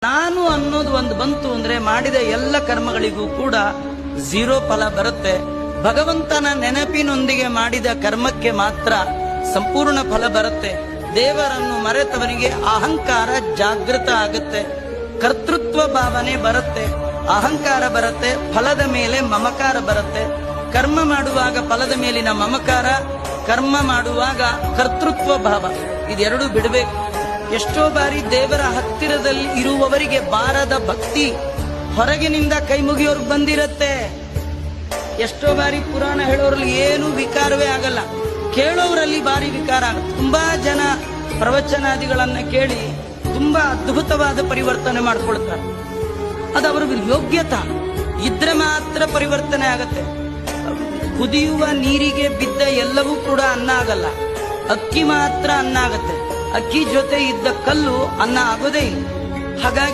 ನಾನು ಅನ್ನೋದು ಒಂದು ಬಂತು ಅಂದ್ರೆ ಮಾಡಿದ ಎಲ್ಲ ಕರ್ಮಗಳಿಗೂ ಕೂಡ 0 ಫಲ ಬರುತ್ತೆ. ಭಗವಂತನ ನೆನಪಿನೊಂದಿಗೆ ಮಾಡಿದ ಕರ್ಮಕ್ಕೆ ಮಾತ್ರ ಸಂಪೂರ್ಣ ಫಲ ಬರುತ್ತೆ. ದೇವರನ್ನು ಮರೆತವನಿಗೆ ಅಹಂಕಾರ ಜಾಗೃತ ಆಗುತ್ತೆ, ಕರ್ತೃತ್ವ ಭಾವನೆ ಬರುತ್ತೆ, ಅಹಂಕಾರ ಬರುತ್ತೆ, ಫಲದ ಮೇಲೆ ಮಮಕಾರ ಬರುತ್ತೆ. ಕರ್ಮ ಮಾಡುವಾಗ ಫಲದ ಮೇಲಿನ ಮಮಕಾರ, ಕರ್ಮ ಮಾಡುವಾಗ ಕರ್ತೃತ್ವ ಭಾವ, ಇದೆರಡೂ ಬಿಡಬೇಕು. ಎಷ್ಟೋ ಬಾರಿ ದೇವರ ಹತ್ತಿರದಲ್ಲಿ ಇರುವವರಿಗೆ ಬಾರದ ಭಕ್ತಿ ಹೊರಗಿನಿಂದ ಕೈ ಮುಗಿಯೋರ್ಗೆ ಬಂದಿರತ್ತೆ. ಎಷ್ಟೋ ಬಾರಿ ಪುರಾಣ ಹೇಳೋರಲ್ಲಿ ಏನು ವಿಕಾರವೇ ಆಗಲ್ಲ, ಕೇಳೋರಲ್ಲಿ ಬಾರಿ ವಿಕಾರ ಆಗುತ್ತೆ. ತುಂಬಾ ಜನ ಪ್ರವಚನಾದಿಗಳನ್ನ ಕೇಳಿ ತುಂಬಾ ಅದ್ಭುತವಾದ ಪರಿವರ್ತನೆ ಮಾಡ್ಕೊಳ್ತಾರೆ. ಅದು ಅವರ ಯೋಗ್ಯತಾ ಇದ್ರೆ ಮಾತ್ರ ಪರಿವರ್ತನೆ ಆಗತ್ತೆ. ಕುದಿಯುವ ನೀರಿಗೆ ಬಿದ್ದ ಎಲ್ಲವೂ ಕೂಡ ಅನ್ನ ಆಗಲ್ಲ, ಅಕ್ಕಿ ಮಾತ್ರ ಅನ್ನ ಆಗತ್ತೆ. ಅಕ್ಕಿ ಜೊತೆ ಇದ್ದ ಕಲ್ಲು ಅನ್ನ ಆಗೋದೇ ಇಲ್ಲ. ಹಾಗಾಗಿ